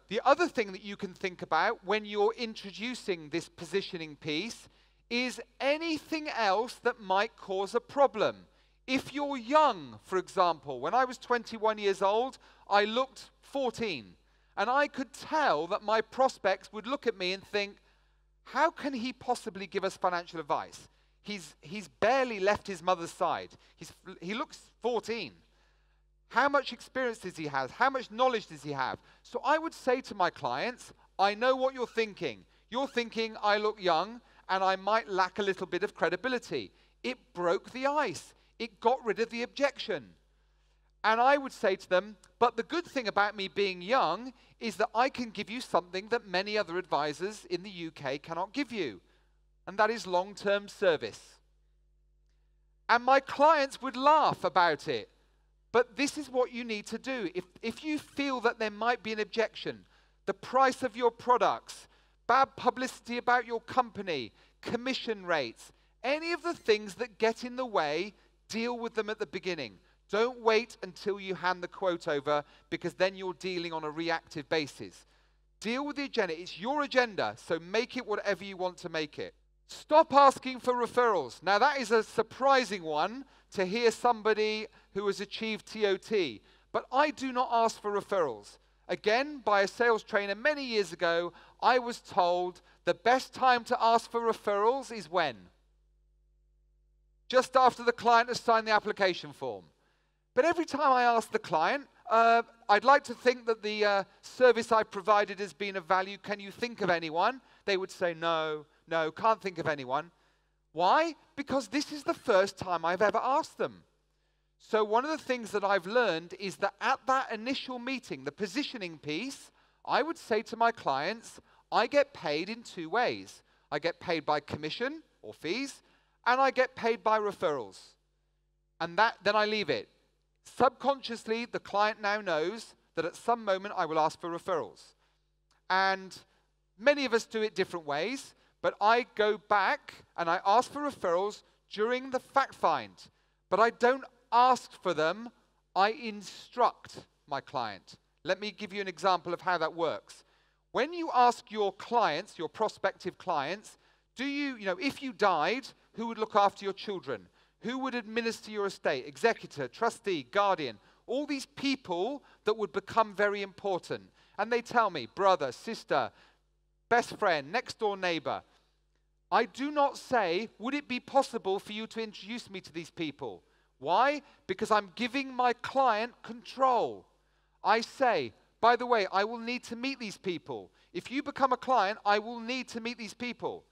the other thing that you can think about when you're introducing this positioning piece is anything else that might cause a problem. If you're young, for example, when I was 21 years old, I looked 14. And I could tell that my prospects would look at me and think, how can he possibly give us financial advice? He's barely left his mother's side. He looks 14. How much experience does he have? How much knowledge does he have? So I would say to my clients, I know what you're thinking. You're thinking I look young and I might lack a little bit of credibility. It broke the ice. It got rid of the objection. And I would say to them, but the good thing about me being young is that I can give you something that many other advisors in the UK cannot give you. And that is long-term service. And my clients would laugh about it. But this is what you need to do. If you feel that there might be an objection, the price of your products, bad publicity about your company, commission rates, any of the things that get in the way, deal with them at the beginning. Don't wait until you hand the quote over, because then you're dealing on a reactive basis. Deal with the agenda. It's your agenda, so make it whatever you want to make it. Stop asking for referrals. Now that is a surprising one to hear somebody who has achieved TOT, but I do not ask for referrals. Again, by a sales trainer many years ago, I was told the best time to ask for referrals is when? Just after the client has signed the application form. But every time I ask the client, I'd like to think that the service I provided has been of value. Can you think of anyone? They would say, no, can't think of anyone. Why? Because this is the first time I've ever asked them. So one of the things that I've learned is that at that initial meeting, the positioning piece, I would say to my clients, I get paid in two ways. I get paid by commission or fees, and I get paid by referrals. And then I leave it. Subconsciously, the client now knows that at some moment I will ask for referrals. And many of us do it different ways, but I go back and I ask for referrals during the fact find. But I don't ask for them, I instruct my client. Let me give you an example of how that works. When you ask your clients, your prospective clients, if you died, who would look after your children? Who would administer your estate? Executor, trustee, guardian, all these people that would become very important. And they tell me, brother, sister, best friend, next door neighbor. I do not say, would it be possible for you to introduce me to these people? Why? Because I'm giving my client control. I say, by the way, I will need to meet these people. If you become a client, I will need to meet these people.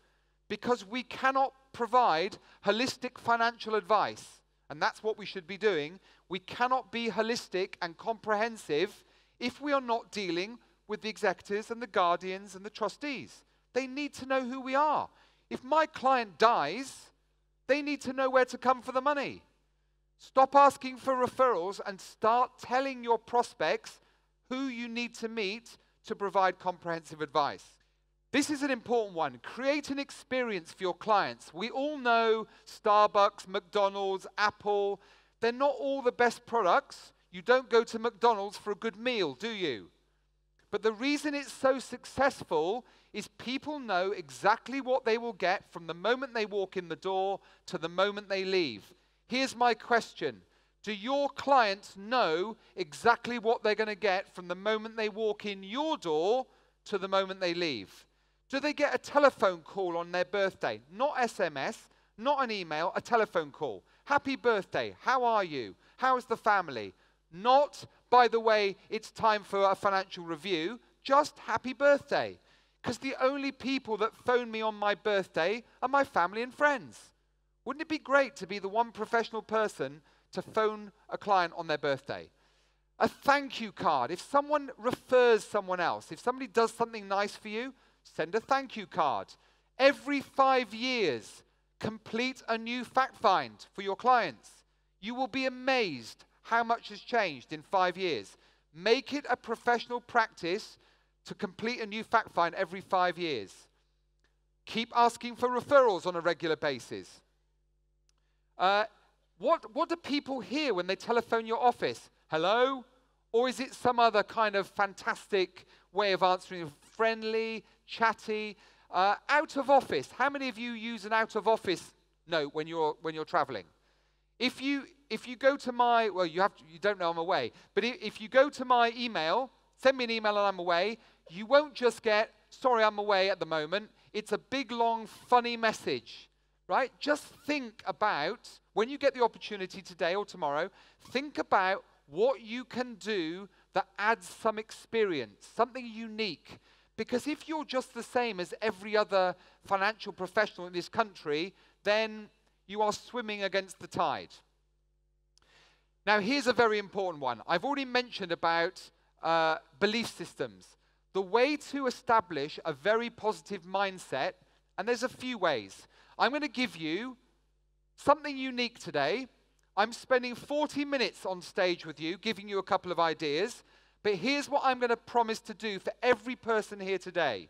Because we cannot provide holistic financial advice, and that's what we should be doing. We cannot be holistic and comprehensive if we are not dealing with the executors and the guardians and the trustees. They need to know who we are. If my client dies, they need to know where to come for the money. Stop asking for referrals and start telling your prospects who you need to meet to provide comprehensive advice. This is an important one. Create an experience for your clients. We all know Starbucks, McDonald's, Apple. They're not all the best products. You don't go to McDonald's for a good meal, do you? But the reason it's so successful is people know exactly what they will get from the moment they walk in the door to the moment they leave. Here's my question. Do your clients know exactly what they're going to get from the moment they walk in your door to the moment they leave? Do they get a telephone call on their birthday? Not SMS, not an email, a telephone call. Happy birthday, how are you? How's the family? Not, by the way, it's time for a financial review, just happy birthday. Because the only people that phone me on my birthday are my family and friends. Wouldn't it be great to be the one professional person to phone a client on their birthday? A thank you card. If someone refers someone else, if somebody does something nice for you, send a thank you card. Every 5 years, complete a new fact find for your clients. You will be amazed how much has changed in 5 years. Make it a professional practice to complete a new fact find every 5 years. Keep asking for referrals on a regular basis. What do people hear when they telephone your office? Hello? Or is it some other kind of fantastic way of answering, friendly, chatty. Out of office. How many of you use an out of office note when you're traveling? If you go to my, well, you don't know I'm away, but if you go to my email, send me an email and I'm away, you won't just get, sorry, I'm away at the moment. It's a big, long, funny message, right? Just think about, when you get the opportunity today or tomorrow, think about what you can do that adds some experience, something unique. Because if you're just the same as every other financial professional in this country, then you are swimming against the tide. Now, here's a very important one. I've already mentioned about belief systems. The way to establish a very positive mindset, and there's a few ways. I'm going to give you something unique today. I'm spending 40 minutes on stage with you, giving you a couple of ideas. But here's what I'm going to promise to do for every person here today.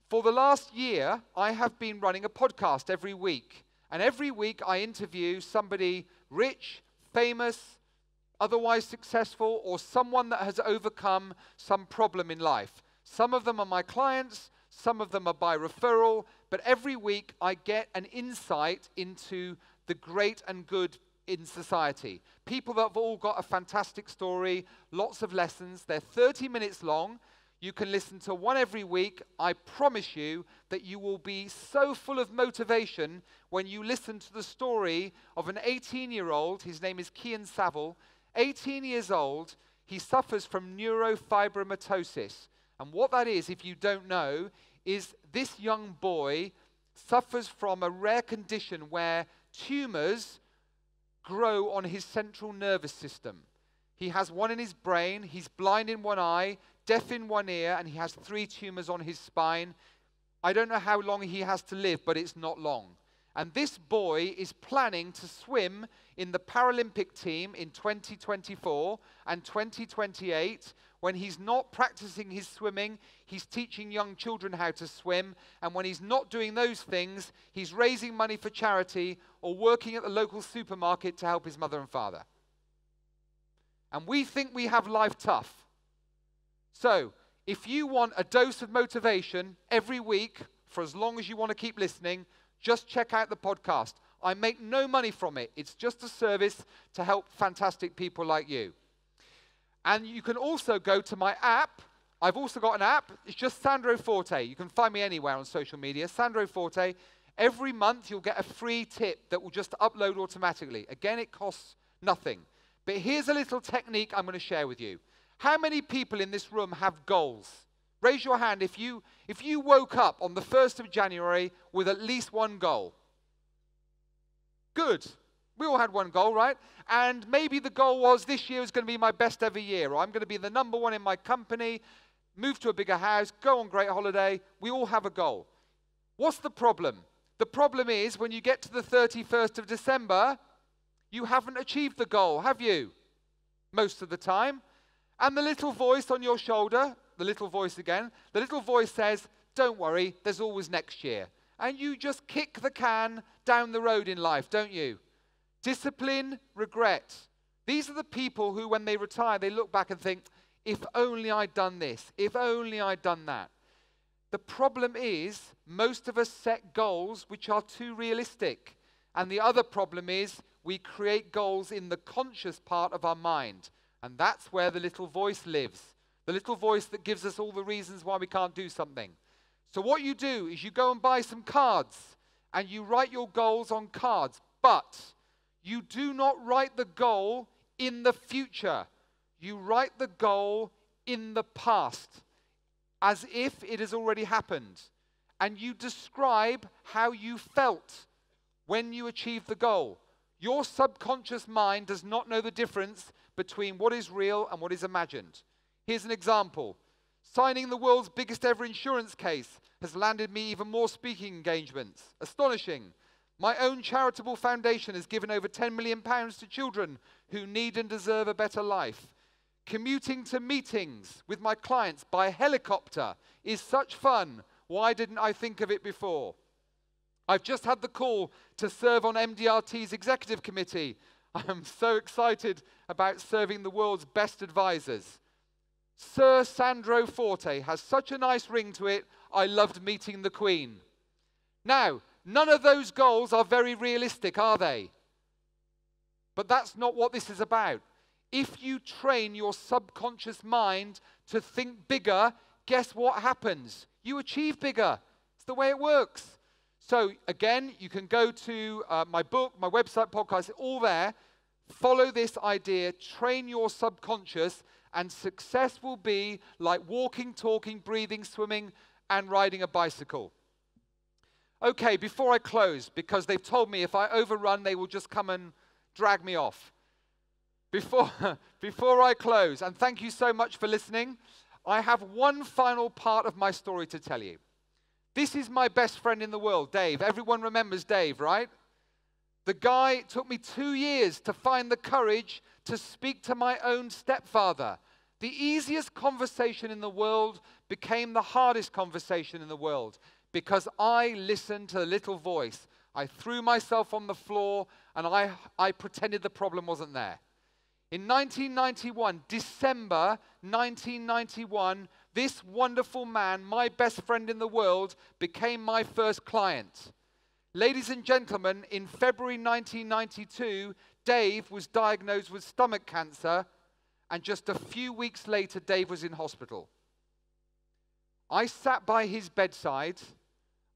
For the last year, I have been running a podcast every week. And every week I interview somebody rich, famous, otherwise successful, or someone that has overcome some problem in life. Some of them are my clients, some of them are by referral, but every week I get an insight into the great and good in society. People that have all got a fantastic story, lots of lessons. They're 30 minutes long. You can listen to one every week. I promise you that you will be so full of motivation when you listen to the story of an 18-year-old. His name is Kian Saville. 18 years old. He suffers from neurofibromatosis. And what that is, if you don't know, is this young boy suffers from a rare condition where tumors grow on his central nervous system. He has one in his brain, he's blind in one eye, deaf in one ear, and he has 3 tumors on his spine. I don't know how long he has to live, but it's not long. And this boy is planning to swim in the Paralympic team in 2024 and 2028. When he's not practicing his swimming, he's teaching young children how to swim. And when he's not doing those things, he's raising money for charity or working at the local supermarket to help his mother and father. And we think we have life tough. So, if you want a dose of motivation every week, for as long as you want to keep listening, just check out the podcast. I make no money from it. It's just a service to help fantastic people like you. And you can also go to my app. I've also got an app. It's just Sandro Forte. You can find me anywhere on social media. Sandro Forte. Every month you'll get a free tip that will just upload automatically. Again, it costs nothing. But here's a little technique I'm going to share with you. How many people in this room have goals? Raise your hand if you woke up on the 1st of January with at least one goal. Good. We all had one goal, right? And maybe the goal was this year is going to be my best ever year, or I'm going to be the #1 in my company, move to a bigger house, go on great holiday. We all have a goal. What's the problem? The problem is when you get to the 31st of December, you haven't achieved the goal, have you? Most of the time. And the little voice on your shoulder, the little voice again, the little voice says, don't worry, there's always next year. And you just kick the can down the road in life, don't you? Discipline, regret. These are the people who, when they retire, they look back and think, if only I'd done this, if only I'd done that. The problem is, most of us set goals which are too realistic. And the other problem is, we create goals in the conscious part of our mind. And that's where the little voice lives. The little voice that gives us all the reasons why we can't do something. So what you do is you go and buy some cards and you write your goals on cards. But you do not write the goal in the future. You write the goal in the past, as if it has already happened. And you describe how you felt when you achieved the goal. Your subconscious mind does not know the difference between what is real and what is imagined. Here's an example. Signing the world's biggest ever insurance case has landed me even more speaking engagements. Astonishing. My own charitable foundation has given over £10 million to children who need and deserve a better life. Commuting to meetings with my clients by helicopter is such fun. Why didn't I think of it before? I've just had the call to serve on MDRT's executive committee. I'm so excited about serving the world's best advisors. Sir Sandro Forte has such a nice ring to it. I loved meeting the Queen. Now, none of those goals are very realistic, are they? But that's not what this is about. If you train your subconscious mind to think bigger, guess what happens? You achieve bigger. It's the way it works. So again, you can go to my book, my website, podcast, all there. Follow this idea, train your subconscious, and success will be like walking, talking, breathing, swimming, and riding a bicycle. Okay, before I close, because they've told me if I overrun, they will just come and drag me off. Before I close, and thank you so much for listening, I have one final part of my story to tell you. This is my best friend in the world, Dave. Everyone remembers Dave, right? The guy, it took me 2 years to find the courage to speak to my own stepfather. The easiest conversation in the world became the hardest conversation in the world because I listened to the little voice. I threw myself on the floor and I pretended the problem wasn't there. In 1991, December 1991, this wonderful man, my best friend in the world, became my first client. Ladies and gentlemen, in February 1992, Dave was diagnosed with stomach cancer, and just a few weeks later, Dave was in hospital. I sat by his bedside.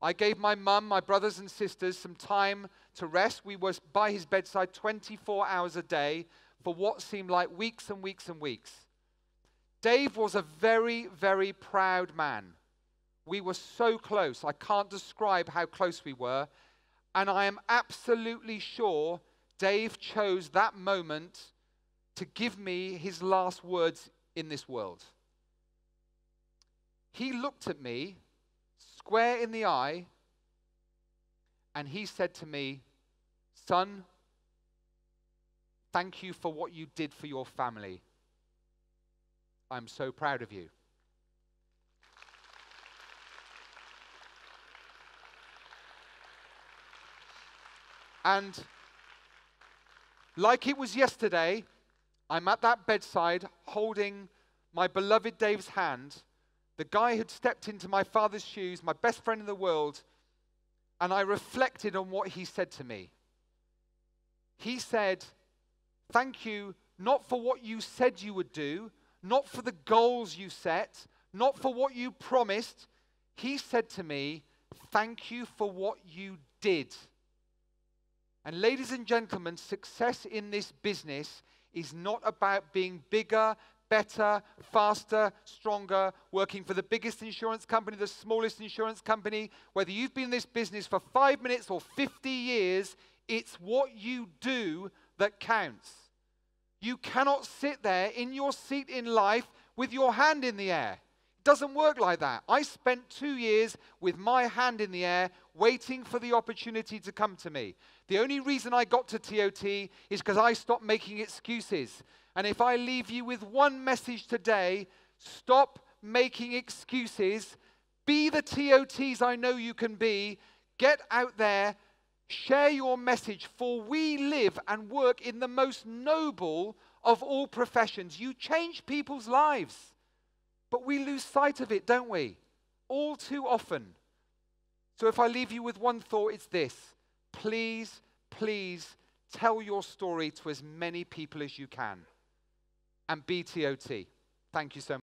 I gave my mum, my brothers and sisters some time to rest. We were by his bedside 24 hours a day for what seemed like weeks and weeks and weeks. Dave was a very, very proud man. We were so close. I can't describe how close we were. And I am absolutely sure Dave chose that moment to give me his last words in this world. He looked at me square in the eye and he said to me, "Son, thank you for what you did for your family. I'm so proud of you." And like it was yesterday, I'm at that bedside holding my beloved Dave's hand, the guy who'd stepped into my father's shoes, my best friend in the world, and I reflected on what he said to me. He said, "Thank you, not for what you said you would do, not for the goals you set, not for what you promised." He said to me, "Thank you for what you did." And ladies and gentlemen, success in this business is not about being bigger, better, faster, stronger, working for the biggest insurance company, the smallest insurance company. Whether you've been in this business for 5 minutes or 50 years, it's what you do that counts. You cannot sit there in your seat in life with your hand in the air. It doesn't work like that. I spent 2 years with my hand in the air waiting for the opportunity to come to me. The only reason I got to TOT is because I stopped making excuses. And if I leave you with one message today, stop making excuses. Be the TOTs I know you can be. Get out there. Share your message, for we live and work in the most noble of all professions. You change people's lives, but we lose sight of it, don't we? All too often. So if I leave you with one thought, it's this. Please, please tell your story to as many people as you can. And be TOT. Thank you so much.